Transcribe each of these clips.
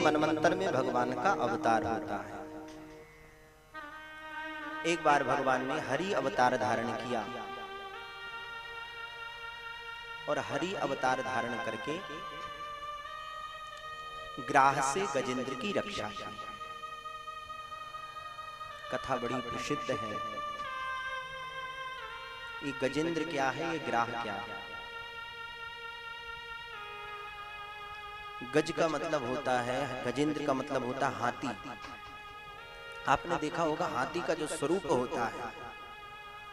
मनवंतर में भगवान का अवतार होता है। एक बार भगवान ने हरि अवतार धारण किया और हरि अवतार धारण करके ग्राह से गजेंद्र की रक्षा की। कथा बड़ी प्रसिद्ध है। ये गजेंद्र क्या है, ये ग्राह क्या है? गज का मतलब होता है, गजेंद्र का मतलब होता है हाथी। आपने देखा होगा हाथी का जो स्वरूप होता है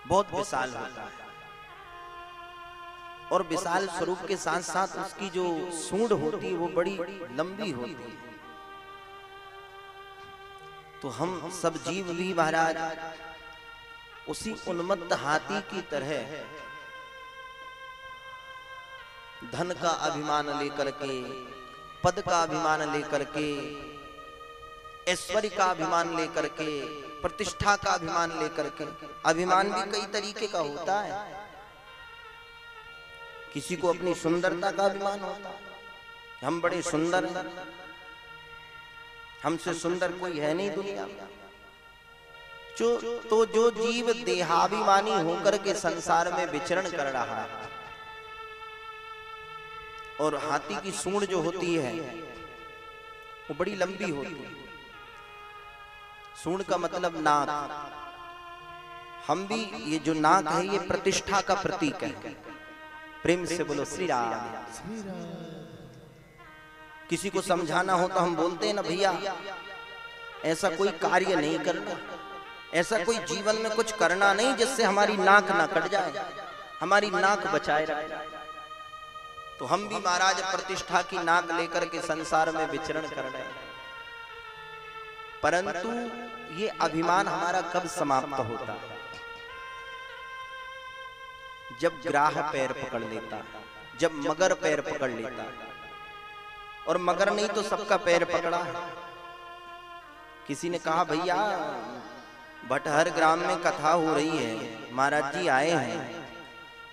बहुत विशाल होता है और विशाल स्वरूप के साथ साथ उसकी जो सूंड होती है वो बड़ी लंबी होती है। तो हम सब जीव भी महाराज उसी उन्मत्त हाथी की तरह धन का अभिमान लेकर के, पद का अभिमान लेकर के, ऐश्वर्य का अभिमान लेकर के, प्रतिष्ठा का अभिमान लेकर के। अभिमान भी कई तरीके का होता है। किसी को अपनी सुंदरता का अभिमान होता है, हम बड़े सुंदर हैं, हमसे सुंदर कोई है नहीं दुनिया में। तो जो जीव देहाभिमानी होकर के संसार में विचरण कर रहा है, और हाथी की सूंड जो होती है वो बड़ी लंबी होती है। सूंड का मतलब नाक। हम भी ये जो नाक है ये प्रतिष्ठा का प्रतीक है। प्रेम से बोलो श्री राम। किसी को समझाना हो तो हम बोलते हैं ना, भैया ऐसा कोई कार्य नहीं करना, ऐसा कोई जीवन में कुछ करना नहीं जिससे हमारी नाक ना कट जाए, हमारी नाक बचाए रखे। तो हम भी महाराज प्रतिष्ठा की नाक लेकर के संसार में विचरण कर रहे हैं। परंतु ये अभिमान हमारा कब समाप्त होता है? जब ग्राह पैर पकड़ लेता है, जब मगर पैर पकड़ लेता है। और मगर नहीं तो सबका पैर पकड़ा है। किसी ने कहा भैया भटहर ग्राम में कथा हो रही है, महाराज जी आए हैं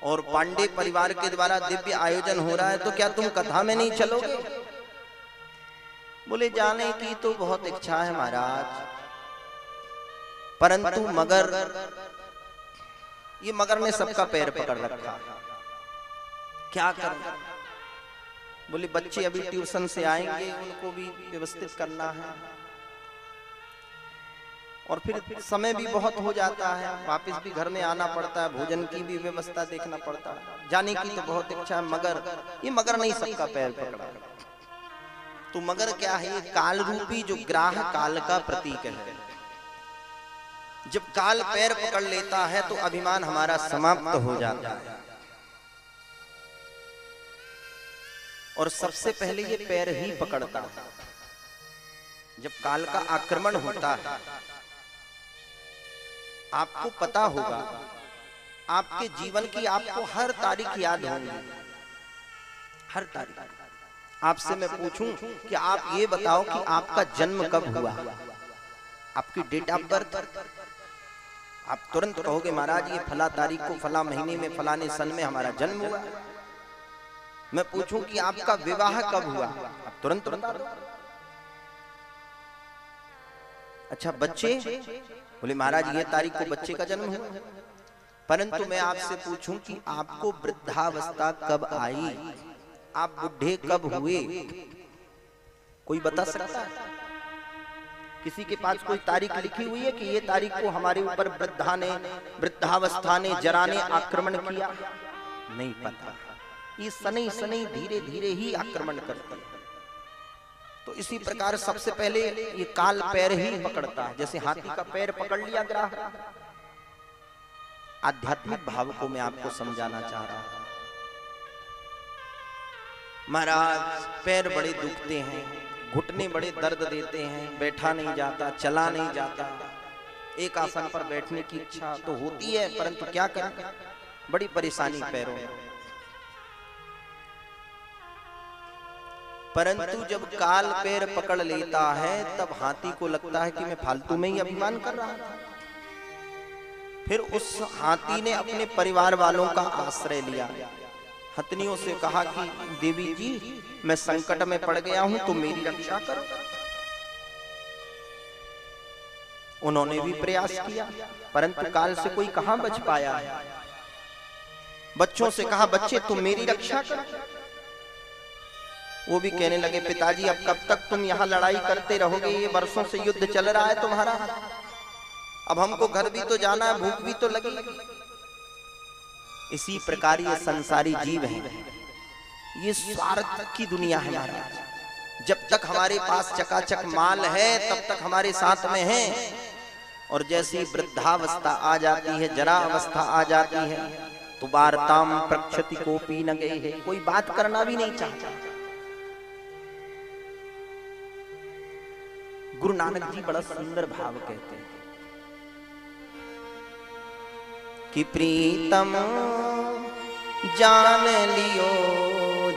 और पांडे परिवार के द्वारा दिव्य आयोजन हो रहा है, तो क्या तुम कथा में नहीं चलोगे? बोले जाने की तो बहुत इच्छा है महाराज, परंतु मगर, ये मगर ने सबका पैर पकड़ रखा, क्या करें? बोले बच्चे अभी ट्यूशन से आएंगे, उनको भी व्यवस्थित करना है और फिर समय भी बहुत हो जाता है, वापस भी घर में आना पड़ता है, भोजन की भी व्यवस्था देखना पड़ता है। जाने की तो बहुत इच्छा है, मगर ये मगर नहीं सबका पैर पकड़ा। तो मगर क्या है? ये काल रूपी जो ग्राह काल का प्रतीक है। जब काल पैर पकड़ लेता है तो अभिमान हमारा समाप्त हो जाता है। और सबसे पहले ये पैर ही पकड़ता है। जब काल का आक्रमण होता है, आपको पता होगा, आपके जीवन की आपको हर तारीख याद होगी, हर तारीख। आपसे मैं पूछूं कि आप ये बताओ कि आपका जन्म कब हुआ, आपकी डेट ऑफ बर्थ। आप तुरंत कहोगे महाराज ये फला तारीख को, फला महीने में, फलाने सन में हमारा जन्म हुआ। मैं पूछूं कि आपका विवाह कब हुआ, आप तुरंत बता दो। अच्छा बच्चे, बोले महाराज ये तारीख को बच्चे का जन्म हुआ। परंतु मैं आपसे पूछूं कि आपको वृद्धावस्था कब आई, आप बुढ़े कब हुए, कोई बता सकता है? किसी के पास कोई तारीख लिखी हुई है कि ये तारीख को हमारे ऊपर वृद्धावस्था ने, जरा ने आक्रमण किया? नहीं पता। ये शनि शनि धीरे धीरे ही आक्रमण करते हैं। तो इसी प्रकार सबसे पहले ये काल पैर ही पकड़ता है। जैसे हाथी का पैर पकड़ लिया ग्राह। आध्यात्मिक भाव को मैं आपको समझाना चाह रहा हूं। महाराज पैर बड़े दुखते हैं, घुटने बड़े दर्द देते हैं, बैठा नहीं जाता, चला नहीं जाता। एक आसन पर बैठने की इच्छा तो होती है, परंतु क्या करें, बड़ी परेशानी पैरों में। परंतु जब काल पैर पकड़ लेता है तब हाथी को लगता है कि मैं फालतू में ही अभिमान कर रहा था। फिर उस हाथी ने अपने परिवार वालों का आश्रय लिया। हथनियों से कहा कि देवी जी मैं संकट में पड़ गया हूं, तो मेरी रक्षा करो। उन्होंने भी प्रयास किया, परंतु काल से कोई कहां बच पाया। बच्चों से कहा, बच्चे तुम मेरी रक्षा करो। वो भी कहने लगे, पिताजी अब कब तक तुम यहाँ लड़ाई करते रहोगे, ये वर्षों से युद्ध चल रहा है तुम्हारा, अब हमको घर भी तो जाना है, भूख भी तो लगी। इसी प्रकार ये संसारी जीव हैं, ये स्वार्थ की दुनिया है महाराज। जब तक हमारे पास चकाचक माल है तब तक हमारे साथ में है, और जैसी वृद्धावस्था आ जाती है, जरा अवस्था आ जाती है, तो वार्ताम प्रक्षति कोपी न गए है, कोई बात करना भी नहीं चाहता। गुरु नानक जी बड़ा सुंदर भाव कहते हैं कि प्रीतम जान लियो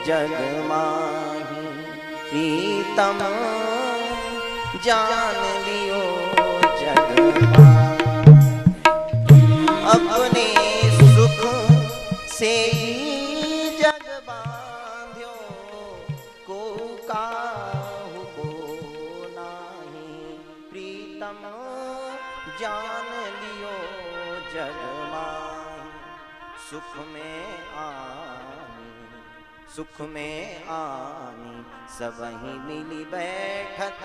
जग माही, प्रीतम जान लियो जग माही, अपने सुख से ही जग बांध्यो, को काहू को नाही, प्रीतम जान लियो जग माही, सुख में आनी, सुख में आनी, सबही मिली बैठत,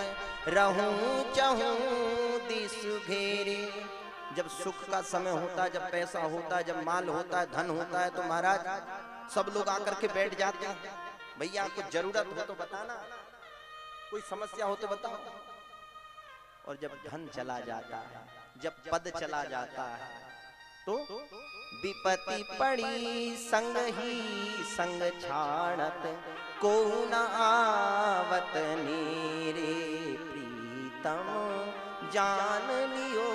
रहूं चहूं दिस घेरे। जब सुख का समय होता है, जब पैसा होता है, जब माल होता है, धन होता है, तो महाराज सब लोग आकर के बैठ जाते हैं, भैया कुछ जरूरत हो तो बताना, कोई समस्या हो तो बताओ। और जब धन चला जाता है, जब पद चला जाता है, तो विपत्ति पड़ी संग ही संग छाड़त, को न आवत नेरे, प्रीतम जान लियो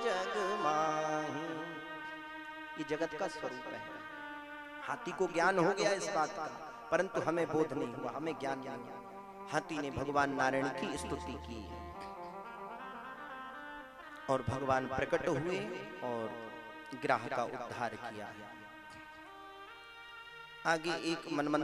जग माही। ये जगत का स्वरूप है। हाथी को ज्ञान हो गया इस बात का, परंतु हमें बोध नहीं हुआ, हमें ज्ञान नहीं हुआ। हाथी ने भगवान नारायण की स्तुति की है और भगवान प्रकट हुए और ग्राह का उद्धार किया। आगे एक मनमंदिर